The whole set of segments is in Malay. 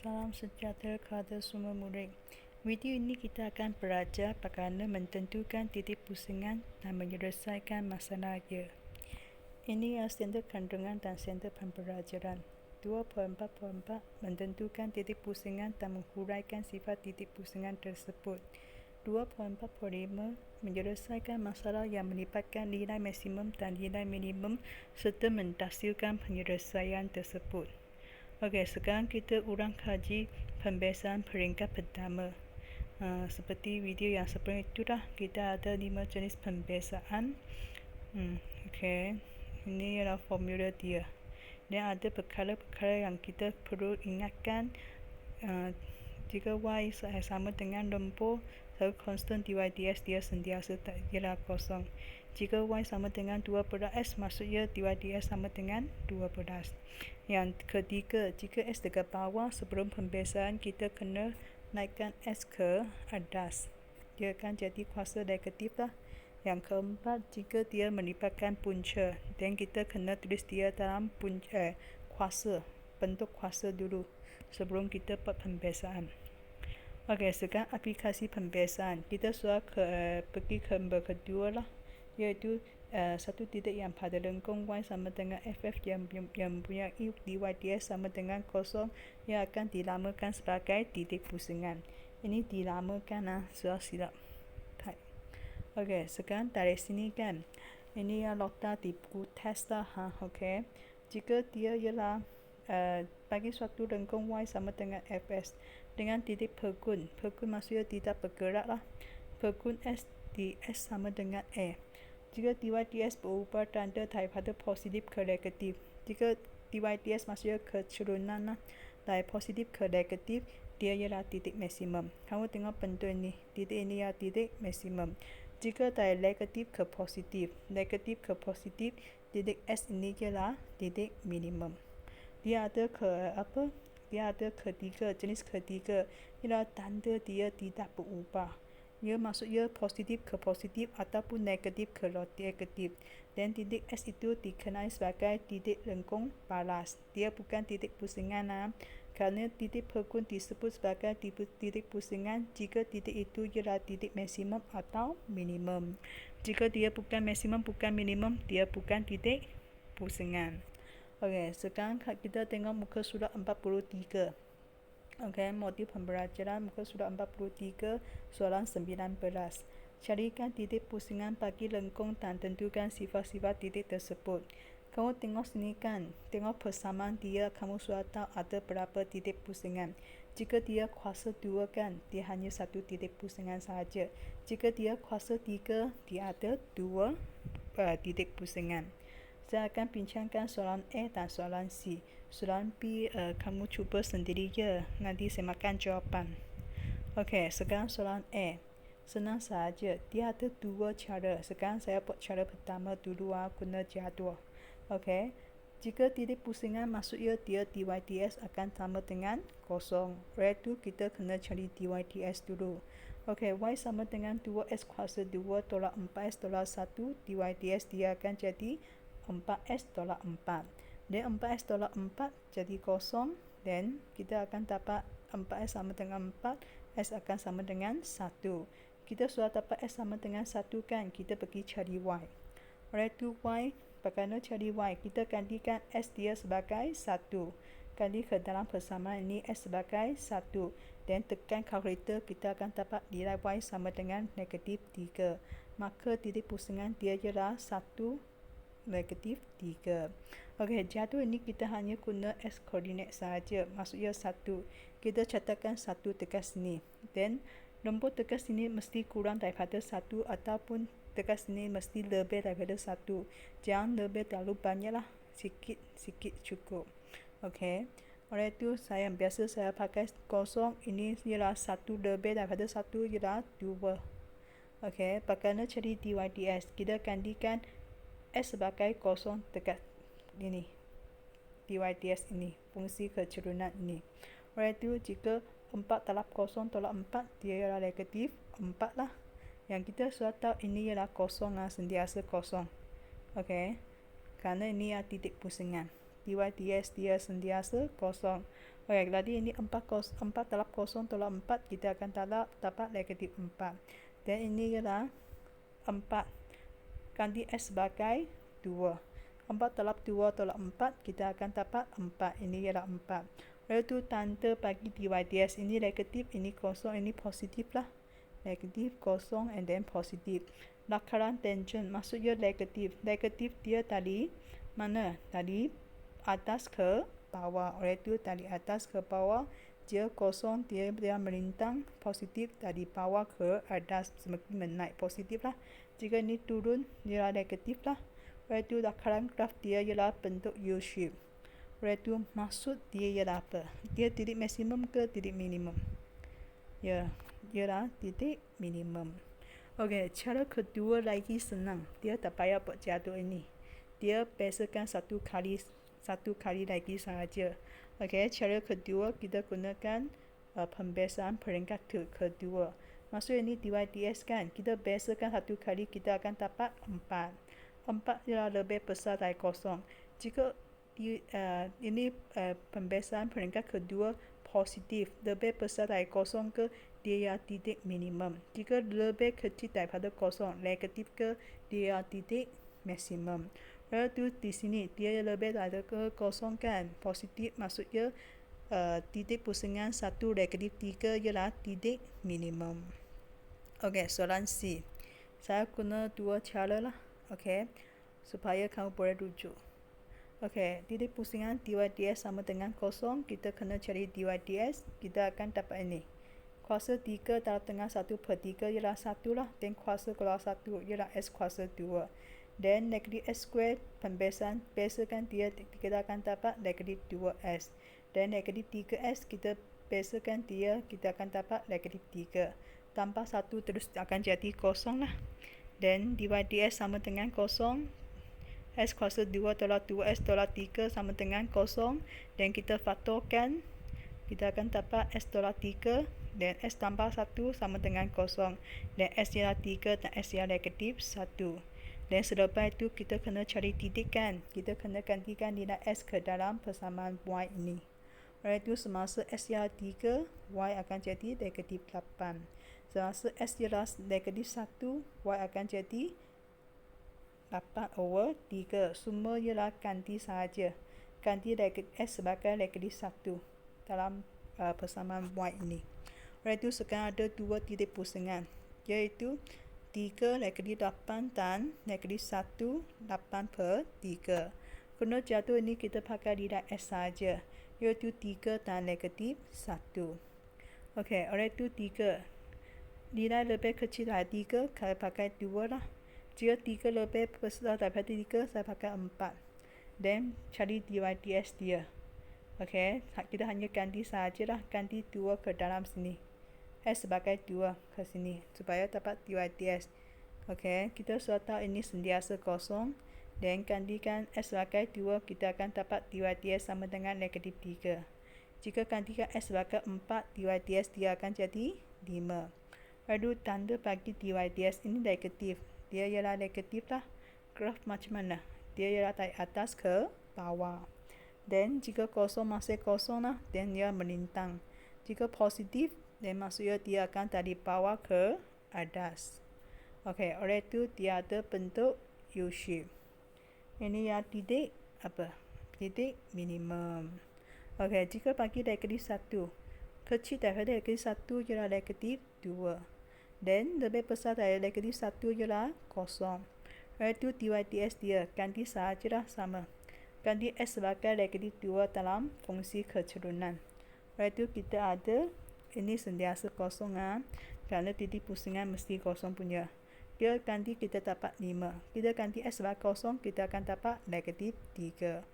Salam sejahtera kepada semua murid. Video ini kita akan belajar bagaimana menentukan titik pusingan dan menyelesaikan masalah ia. Ini adalah standard kandungan dan standard pembelajaran. 2.4.4 menentukan titik pusingan dan menghuraikan sifat titik pusingan tersebut. 2.4.5 menyelesaikan masalah yang melibatkan nilai maksimum dan nilai minimum serta mendhasilkan penyelesaian tersebut. Okey, sekarang kita ulang kaji pembiasaan peringkat pertama. Seperti video yang sebelum itulah, kita ada 5 jenis pembiasaan. Okey, ini adalah formula dia. Dan ada perkara-perkara yang kita perlu ingatkan. Jika y sama dengan nombor satu konstan dy dx, dia sentiasa ialah kosong. Jika y sama dengan 12, maksudnya dy dx sama dengan 12. Yang ketiga, jika s dekat bawah, sebelum pembiasaan kita kena naikkan s ke atas. Dia akan jadi kuasa negatif lah. Yang keempat, jika dia melibatkan punca, dan kita kena tulis dia dalam kuasa, bentuk kuasa dulu sebelum kita buat pembiasaan. Okey, sekarang aplikasi pembiasaan. Kita sudah pergi ke nombor kedua lah, iaitu satu titik yang pada lengkung y sama dengan ff yang mempunyai dy dx sama dengan kosong, yang akan dinamakan sebagai titik pusingan. Ini dinamakan sudah silap. Okey, sekarang dari sini kan, ini yang nota di buku test lah. Okey, jika dia ialah bagi suatu lengkung y sama dengan fs dengan titik pergun maksudnya tidak bergerak lah. Pergun s di s sama dengan a. Jika dy dx berubah tanda daripada positif ke negatif. Jika dy dx maksudnya kecerunan lah, dari positif ke negatif, dia ialah titik maksimum. Kamu tengok bentuk ini, titik ini ialah titik maksimum. Jika dari negatif ke positif, titik s ini ialah titik minimum. Dia ada jenis ketiga, ialah tanda dia tidak berubah. Ia maksudnya positif ke positif ataupun negatif ke negatif. Dan titik S itu dikenali sebagai titik lengkung balas. Dia bukan titik pusingan kerana titik pergun disebut sebagai titik pusingan jika titik itu ialah titik maksimum atau minimum. Jika dia bukan maksimum, bukan minimum, dia bukan titik pusingan. Okey, sekarang kita tengok muka surat 43. Okey, modul pembelajaran muka surat 43, soalan 19. Carikan titik pusingan bagi lengkung dan tentukan sifat-sifat titik tersebut. Kamu tengok sini kan, tengok persamaan dia, kamu sudah tahu ada berapa titik pusingan. Jika dia kuasa 2 kan, dia hanya satu titik pusingan sahaja. Jika dia kuasa 3, dia ada 2 titik pusingan. Saya akan bincangkan soalan A dan soalan C. Soalan B kamu cuba sendiri je, nanti saya makan jawapan. Okey, sekarang soalan A. Senang sahaja, dia ada 2 cara. Sekarang saya buat cara pertama dulu, guna jadual. Okey, jika titik pusingan maksudnya dia dy dx akan sama dengan kosong. Oleh itu kita kena cari dy dx dulu. Okey, y sama dengan 2s kuasa 2 tolak 4s tolak 1, dy dx dia akan jadi 4s tolak 4. Dan 4s tolak 4 jadi kosong. Dan kita akan dapat 4s sama dengan 4, s akan sama dengan 1. Kita sudah dapat s sama dengan 1 kan, kita pergi cari y. Oleh itu y, bagaimana cari y? Kita gantikan s dia sebagai 1. Ganti ke dalam persamaan ini s sebagai 1. Dan tekan kalkulator, kita akan dapat nilai y sama dengan negatif 3. Maka titik pusingan dia ialah 1, negatif 3. Okey, jadual ini kita hanya guna s koordinat sahaja, maksudnya 1. Kita catatkan 1 dekat sini. Dan nombor dekat sini mesti kurang daripada 1 ataupun dekat sini mesti lebih daripada 1. Jangan lebih terlalu banyak lah, sikit cukup. Okey, oleh itu biasa saya pakai kosong. Ini ialah 1 lebih daripada 1 ialah 2. Okey, bagaimana cari dy dx? Kita gantikan s sebagai kosong dekat ini, dy dx ini, fungsi kecerunan ini. Oleh itu jika 4 tolak kosong tolak 4, dia ialah negatif 4 lah. Yang kita sudah tahu ini ialah kosong, sentiasa kosong. Okey, kerana ini titik pusingan. Dy dx dia sentiasa kosong. Oke, tadi ini 4 talap kosong tolak 4, kita akan dapat negatif 4. Dan ini ialah 4 ganti S sebagai 2. 4 talap 2 tolak 4, kita akan dapat 4. Ini ialah 4. Lalu tu tanda bagi dy ds. Ini negatif, ini kosong, ini positif lah. Negatif, kosong, and then positif. Lakaran tangent maksudnya negatif. Negatif dia tadi mana? Tadi atas ke bawah. Oleh itu dari atas ke bawah dia kosong, dia melintang. Positif dari bawah ke atas semakin menaik, positif lah. Jika ini turun dia negatif lah. Oleh itu lakaran graf dia ialah bentuk U shape. Oleh itu maksud dia ialah apa? Dia titik maksimum ke titik minimum? Ya, ialah titik minimum. Okey, cara kedua lagi senang. Dia tak payah buat jadual ini. Dia bezakan satu kali lagi sahaja. Okey, cara kedua kita gunakan pembezaan peringkat kedua. Maksud ini dy ds kan, kita bezakan satu kali, kita akan dapat 4. 4 ialah lebih besar dari kosong. Jika ini pembezaan peringkat kedua positif, lebih besar dari kosong ke, dia titik minimum. Jika lebih kecil daripada kosong, negatif ke, dia titik maksimum. Lalu tu di sini dia lebih dari kosong kan, positif maksudnya titik pusingan 1 negatif 3 ialah titik minimum. Okey, soalan C. Saya guna dua cara lah, okey, supaya kamu boleh rujuk. Okey, titik pusingan dy ds sama dengan kosong, kita kena cari dy ds, kita akan dapat ini. Kuasa 3 darab tengah 1/3 ialah 1 lah, dan kuasa keluar 1 ialah S kuasa 2. Dan negatif S square pembezaan, bezakan dia, kita akan dapat negatif 2S. Dan negatif 3S kita bezakan dia, kita akan dapat negatif 3. Tambah 1 terus akan jadi kosong lah. Dan dy ds sama dengan kosong. S kuasa 2 tolak 2S tolak 3 sama dengan kosong. Dan kita faktorkan, kita akan dapat S tolak 3. Dan S tambah 1 sama dengan kosong. Dan S ialah 3 dan S ialah negatif 1. Dan selepas itu kita kena cari titik kan. Kita kena gantikan nilai S ke dalam persamaan Y ini. Oleh itu semasa S ialah 3, Y akan jadi negatif 8. Semasa S ialah negatif 1, Y akan jadi 8/3. Semua ialah ganti sahaja. Ganti S sebagai negatif 1 dalam persamaan Y ini. Oleh itu sekarang ada dua titik pusingan, iaitu 3 negatif 8 dan negatif 1 8/3. Guna jadual ini kita pakai nilai S sahaja, iaitu 3 dan negatif 1. Okey, oleh itu 3. Nilai lebih kecil dari 3, saya pakai 2 lah. Jika 3 lebih besar daripada 3, saya pakai 4. Dan cari dy ds dia. Okey, kita hanya ganti sahajalah, ganti 2 ke dalam sini. S sebagai 2 ke sini supaya dapat dy ds. Okey, kita sudah tahu ini sentiasa kosong. Dan gantikan S sebagai 2, kita akan dapat dy ds sama dengan negatif 3. Jika gantikan S sebagai 4, dy ds dia akan jadi 5. Lalu tanda bagi dy ds ini negatif. Dia ialah negatif lah. Graf macam mana? Dia ialah dari atas ke bawah. Dan jika kosong masih kosong lah, dan dia melintang. Jika positif, dan maksudnya dia akan dari bawah ke atas. Okey, oleh itu dia ada bentuk U shape. Ini yang titik apa? Titik minimum. Okey, jika bagi negatif 1, kecil daripada negatif 1 ialah negatif 2. Dan lebih besar dari negatif 1 ialah kosong. Oleh itu dy ds dia ganti sahajalah sama. Ganti S sebagai negatif 2 dalam fungsi keturunan. Oleh itu kita ada ini sentiasa kosong kerana titik pusingan mesti kosong punya. Dia ganti kita dapat 5. Kita ganti S sebagai kosong, kita akan dapat negatif 3.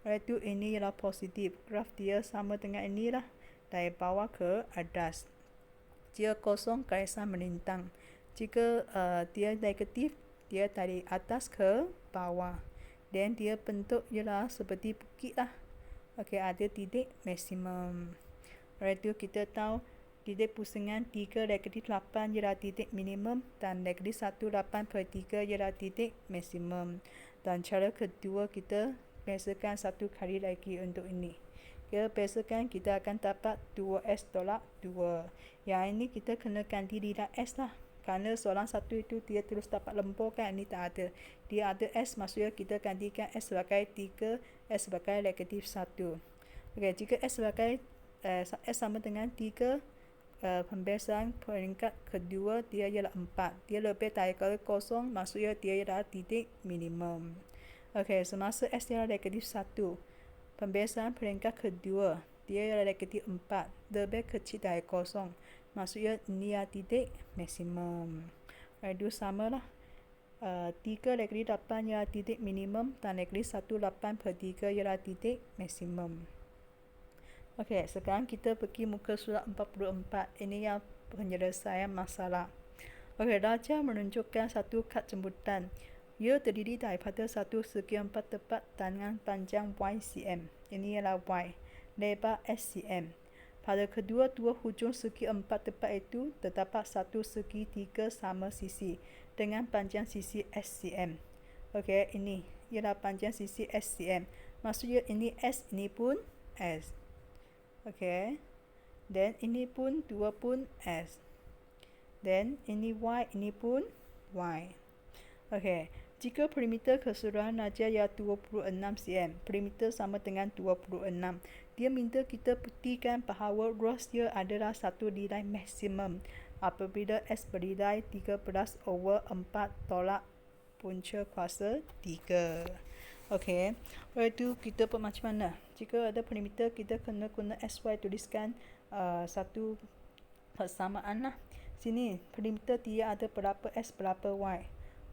Oleh itu ini ialah positif. Graf dia sama dengan inilah, dari bawah ke atas. Jika kosong, garisan melintang. Jika dia negatif, dia dari atas ke bawah. Dan dia bentuk ialah seperti bukit lah. Okey, ada titik maksimum. Oleh itu kita tahu titik pusingan 3 negatif 8 ialah titik minimum dan negatif 1 8/3 ialah titik maksimum. Dan cara kedua kita bezakan satu kali lagi untuk ini. Kita bezakan, kita akan dapat 2S tolak 2. Yang ini kita kena ganti nilai S lah. Kerana soalan satu itu dia terus dapat lempur kan, ini tak ada. Dia ada S, maksudnya kita gantikan S sebagai 3, S sebagai negatif 1. Okey, jika S sebagai S sama dengan 3, pembiasaan peringkat kedua dia ialah 4. Dia lebih daripada 0, maksudnya dia ialah titik minimum. Okey, semasa S ialah negatif 1, pembiasaan peringkat kedua dia ialah negatif 4, lebih kecil dari 0, maksudnya ini adalah titik maksimum. Itu samalah. 3 negatif 8 ialah titik minimum dan negatif 1/8/3 ialah titik maksimum. Okey, sekarang kita pergi muka surat 44. Ini yang penyelesaian masalah. Okey, Raja menunjukkan satu kad jemputan. Ia terdiri daripada satu segi 4 tepat dengan panjang Y cm. Ini ialah Y. Lebar S cm. Pada kedua-dua hujung segi 4 tepat itu, terdapat satu segi 3 sama sisi dengan panjang sisi S cm. Okey, ini ialah panjang sisi S cm. Maksudnya ini S, ini pun S. Okey. Dan ini pun 2 pun S. Dan ini Y, ini pun Y. Okey. Jika perimeter keseluruhan Raja ialah 26 cm, perimeter sama dengan 26. Dia minta kita buktikan bahawa ruas dia adalah satu nilai maksimum apabila S bernilai 13/4 tolak punca kuasa 3. Okey, itu kita buat macam mana? Jika ada perimeter, kita kena guna SY tuliskan satu persamaan lah. Sini, perimeter dia ada berapa S, berapa Y.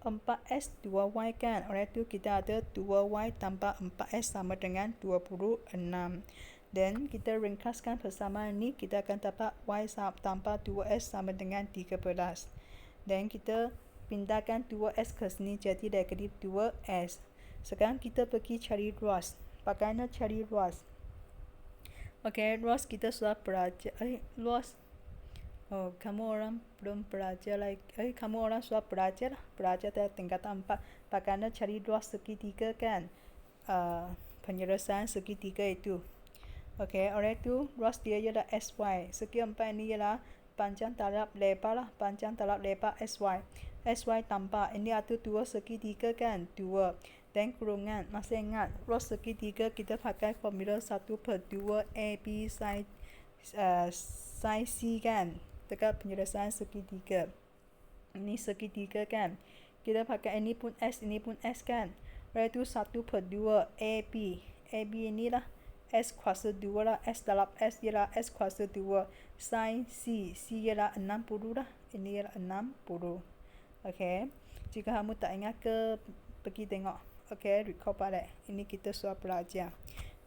4S, 2Y kan? Oleh itu kita ada 2Y tambah 4S sama dengan 26. Dan kita ringkaskan persamaan ini, kita akan dapat Y tambah 2S sama dengan 13. Dan kita pindahkan 2S ke sini jadi negatif 2S. Sekarang kita pergi cari ruas. Bagaimana cari ruas? Okey, ruas kita sudah belajar. Ruas. Oh, kamu orang belum belajar lagi. Kamu orang sudah belajar lah. Belajar dari tingkatan 4. Bagaimana cari ruas segitiga kan? Penyelesaian segitiga itu. Okey, oleh itu ruas dia ialah SY. Segi 4 ini ialah panjang darab lebar lah. Panjang darab lebar SY. SY tambah. Ini ada 2 segitiga kan? 2. Dan kurungan. Masih ingat, ruas segitiga kita pakai formula 1/2 AB sin C kan? Dekat penyelesaian segitiga. Ini segitiga kan? Kita pakai ini pun S, ini pun S kan? Oleh itu 1/2 AB. AB inilah S kuasa 2 lah. S dalam S ialah S kuasa 2. Sin C. C ialah 60 lah. Ini ialah 60. Okey. Jika kamu tak ingat ke, pergi tengok. Okey, record balik. Ini kita sudah belajar.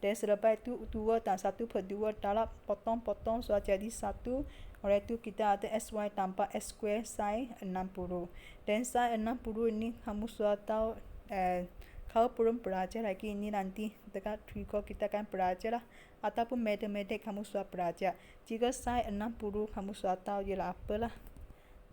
Dan selepas itu 2 dan 1/2 darab potong-potong sudah jadi 1. Oleh itu kita ada SY tambah S square sin 60. Dan sin 60 ini kamu sudah tahu. Kalau belum belajar lagi, ini nanti dekat record kita akan belajar lah. Ataupun matematik kamu sudah belajar. Jika sin 60 kamu sudah tahu ialah apalah.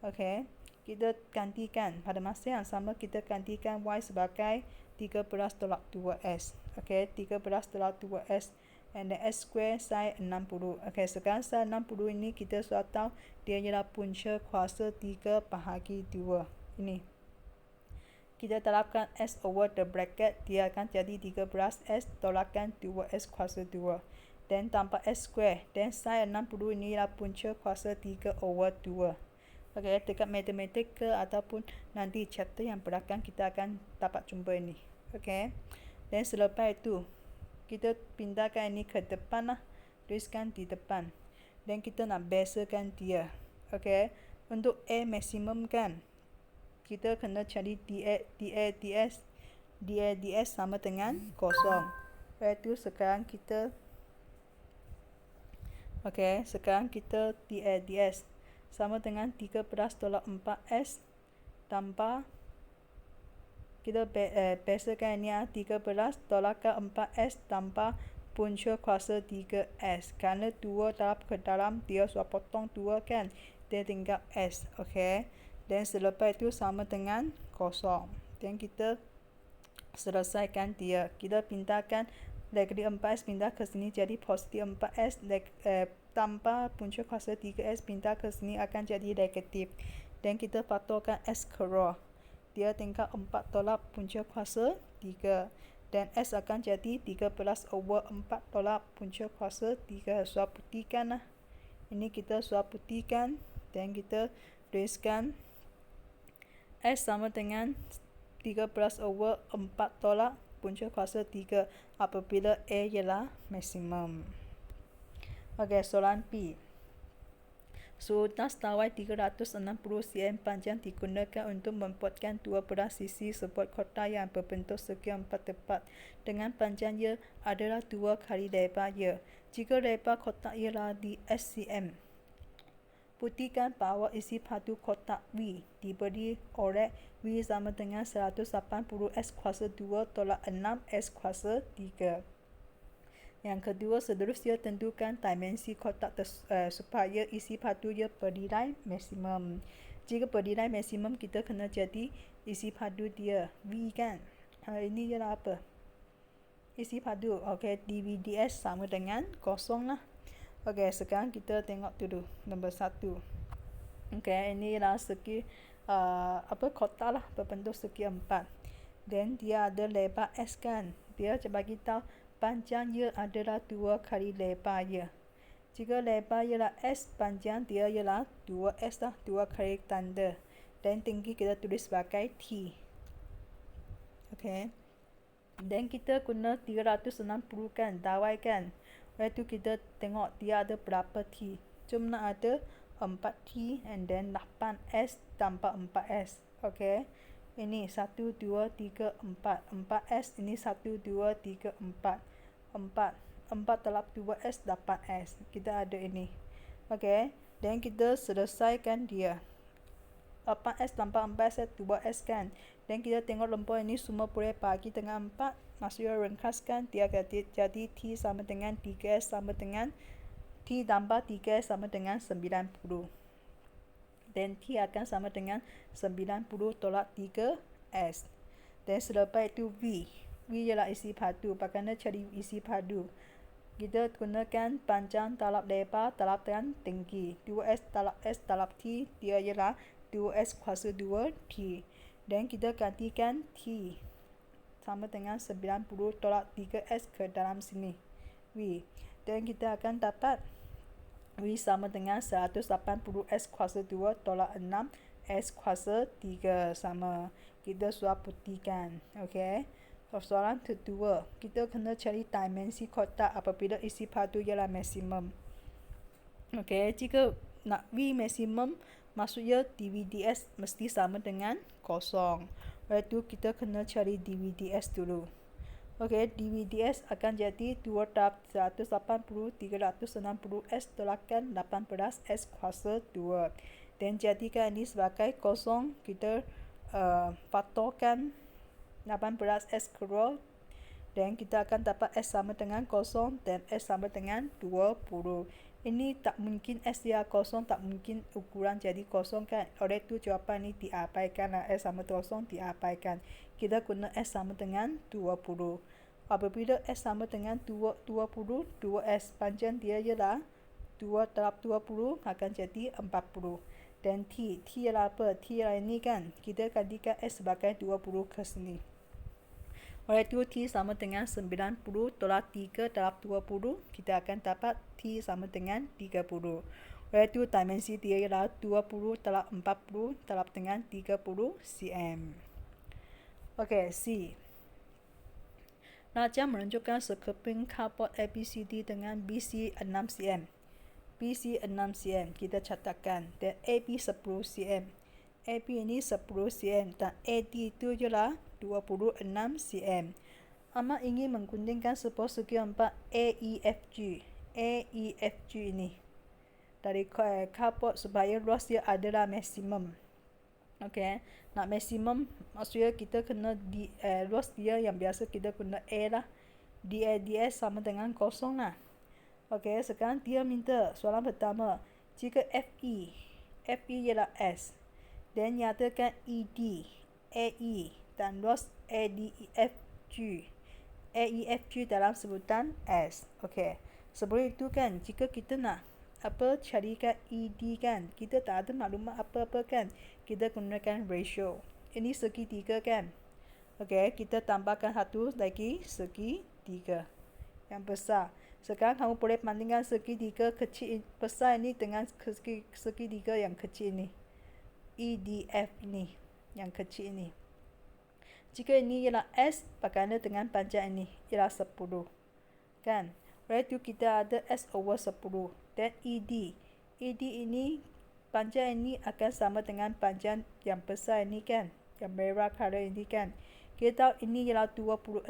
Okey. Kita gantikan. Pada masa yang sama kita gantikan Y sebagai 13 tolak 2S. Okey, 13 tolak 2S. And then S square sin 60. Okey, sekarang sin 60 ini kita sudah tahu dia ialah punca kuasa 3 bahagi 2. Ini. Kita terapkan S over the bracket. Dia akan jadi 13S tolakkan 2S kuasa 2. Dan tambah S square. Dan sin 60 ini ialah punca kuasa 3 over 2. Okey, dekat matematik ke ataupun nanti chapter yang belakang kita akan dapat jumpa ini. Okey. Dan selepas itu kita pindahkan ini ke depan lah. Tuliskan di depan. Dan kita nak bezakan dia. Okey. Untuk A maksimum kan, kita kena cari DS sama dengan 0. Iaitu sekarang kita sekarang kita DS sama dengan 13 tolak 4S tambah kita bezakan ini 13 tolakkan 4S tambah punca kuasa 3S. Kerana 2 darab ke dalam dia sudah potong 2 kan, dia tinggal S. Okey. Dan selepas itu sama dengan 0. Dan kita selesaikan dia. Kita pindahkan negatif 4S pindah ke sini jadi positif 4S, tanpa punca kuasa 3S pindah ke sini akan jadi negatif. Dan kita faktorkan S keluar. Dia tinggal 4 tolak punca kuasa 3. Dan S akan jadi 13/4 tolak punca kuasa 3. Suap putihkan lah. Ini kita suap putihkan. Dan kita tuliskan S sama dengan 13/4 tolak punca kuasa 3 apabila A ialah maksimum. Okey, soalan B. Sutas tawai 360 cm panjang digunakan untuk membuatkan dua belah sisi sebuah kotak yang berbentuk segi empat tepat dengan panjangnya adalah 2 kali lebarnya. Jika lebar kotak ialah di SCM, buktikan bahawa isi padu kotak V diberi oleh V sama dengan 180 S kuasa 2 tolak 6 S kuasa 3. Yang kedua, seterusnya tentukan dimensi kotak supaya isi padunya bernilai maksimum. Jika bernilai maksimum, kita kena jadi isi padu dia V kan. Ini ialah apa? Isi padu. Okey, dVds sama dengan kosong lah. Okey, sekarang kita tengok dulu nombor 1. Okey, ini ialah segi kotak lah berbentuk segi 4. Dan dia ada lebar S kan. Dia bagi tahu panjangnya adalah 2 kali lebarnya. Jika lebar ialah S, panjang dia ialah 2S lah, 2 kali tanda. Dan tinggi kita tulis sebagai T. Okey. Dan kita guna 360 kan, dawai kan. Lepas tu kita tengok dia ada berapa T. Cuma ada 4T and then 8S tanpa 4S. Okey. Ini 1, 2, 3, 4. 4S ini 1, 2, 3, 4. 4 telap 2S, 8S. Kita ada ini. Okey. Dan kita selesaikan dia. 8S tanpa 4S, 2S kan. Dan kita tengok lembut ini semua boleh bagi dengan 4. Maksudnya ringkaskan. Dia jadi T sama dengan 3S sama dengan T tambah 3S sama dengan 90. Dan T akan sama dengan 90 tolak 3S. Dan selepas itu V. V ialah isi padu. Bagaimana cari isi padu? Kita gunakan panjang talap lebar talap dengan tinggi. 2S talap S talap T. Dia ialah 2S kuasa 2T. Dan kita gantikan T sama dengan 90 tolak 3S ke dalam sini. V. Dan kita akan dapat V sama dengan 180 S kuasa 2 tolak 6 S kuasa 3 sama. Kita suap putihkan. Okey. Soalan kedua. Kita kena cari dimensi kotak apabila isi padu ialah maksimum. Okey. Jika nak V maksimum, maksudnya dVds mesti sama dengan kosong. Lepas tu kita kena cari dVds dulu. Okey, dVds akan jadi 2 darab 180 360 S tolakan 18 S kuasa 2. Dan jadikan ini sebagai kosong. Kita faktorkan 18 S keluar. Dan kita akan dapat S sama dengan kosong dan S sama dengan 20. Ini tak mungkin S dia kosong, tak mungkin ukuran jadi kosong kan. Oleh itu jawapan ini diabaikan lah. S sama kosong diabaikan. Kita guna S sama dengan 20. Apabila S sama dengan 20, 2S panjang dia ialah 2 darab 20 akan jadi 40. Dan T ialah apa? T ialah ini kan. Kita gantikan S sebagai 20 ke sini. Oleh itu T sama dengan 90 tolak 3 darab 20. Kita akan dapat T sama dengan 30. Oleh itu dimensi dia ialah 20 darab 40 darab dengan 30 cm. Okey, C. Najam menunjukkan sekeping cardboard ABCD dengan BC 6 cm. BC 6 cm kita catatkan. Dan AB 10 cm. AB ini 10 cm dan AD itu ialah 26 cm. Amat ingin mengguntingkan sebuah segi empat AEFG. AEFG ini dari cardboard supaya luas dia adalah maksimum. Okey, nak maksimum maksudnya kita kena luas dia yang biasa kita guna A lah. DADS sama dengan kosong lah. Okey, sekarang dia minta soalan pertama. Jika FE ialah S. Dan nyatakan ED, AE dan luas ADEFG. A, E, F, G dalam sebutan S. Okey. Sebelum itu kan, jika kita nak carikan ED kan, kita tak ada maklumat apa-apa kan, kita gunakan ratio. Ini segitiga kan. Okey, kita tambahkan satu lagi segitiga yang besar. Sekarang kamu boleh bandingkan segitiga kecil besar ini dengan segitiga yang kecil ini. EDF ini, yang kecil ini. Jika ini ialah S, bagaimana dengan panjang ini? Ialah 10. Kan? Oleh itu kita ada S over 10. Dan ED. ED ini, panjang ini akan sama dengan panjang yang besar ini kan? Yang merah color ini kan? Kita tahu ini ialah 26.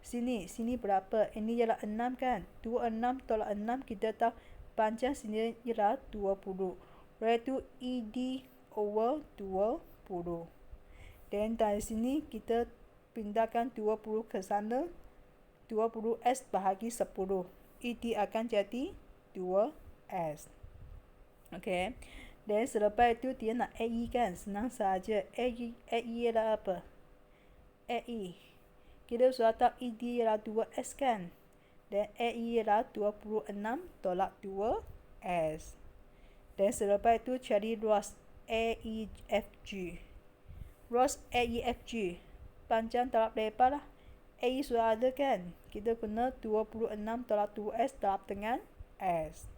Sini berapa? Ini ialah 6 kan? 26 tolak 6, kita tahu panjang sini ialah 20. Oleh itu ED over 20. Dan dari sini kita pindahkan 20 ke sana. 20S bahagi 10. ED akan jadi 2S. Okey. Dan selepas itu dia nak AE kan? Senang saja. AE ialah apa? AE. Kita sudah tahu ED ialah 2S kan? Dan AE ialah 26 tolak 2S. Dan selepas itu cari ruas AEFG. Ruas AEFG. Panjang tolak lebar lah. AE sudah ada kan? Kita guna 26 tolak 2S darab dengan S.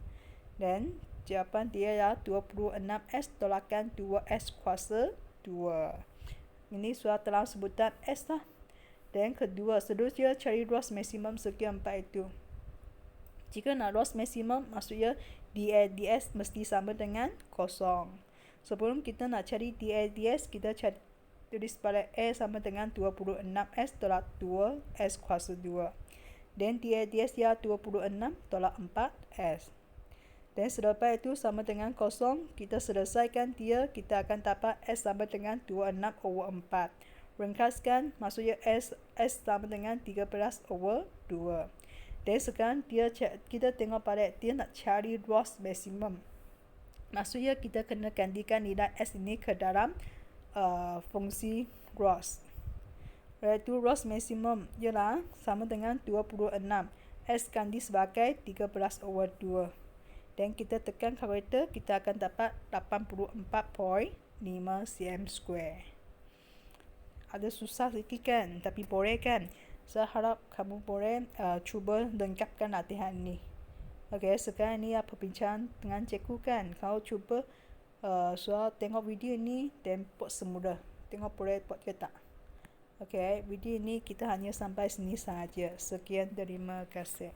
Dan jawapan dia ialah 26S tolakkan 2S kuasa 2. Ini sudah dalam sebutan S lah. Dan kedua, seterusnya cari ruas maksimum segi 4 itu. Jika nak ruas maksimum, maksudnya DA/DS mesti sama dengan kosong. Sebelum kita nak cari DA/DS, kita tulis pada A sama dengan 26S tolak 2S kuasa 2. Dan DA/DS ialah 26 tolak 4S. Dan selepas itu sama dengan kosong, kita selesaikan dia, kita akan dapat S sama dengan 26 over 4. Ringkaskan, maksudnya S sama dengan 13 over 2. Dan sekarang kita tengok pada dia nak cari ruas maksimum. Maksudnya kita kena gantikan nilai S ini ke dalam fungsi ruas. Iaitu ruas maksimum ialah sama dengan 26. S ganti sebagai 13 over 2. Dan kita tekan kalkulator, kita akan dapat 84.5 cm². Ada susah sikit kan, tapi boleh kan? Saya harap kamu boleh cuba lengkapkan latihan ini. Okey, sekarang ni perbincangan dengan cikgu kan. Kau cuba tengok video ini dan buat semula. Tengok boleh buat ke tak. Okey, video ini kita hanya sampai sini sahaja. Sekian, terima kasih.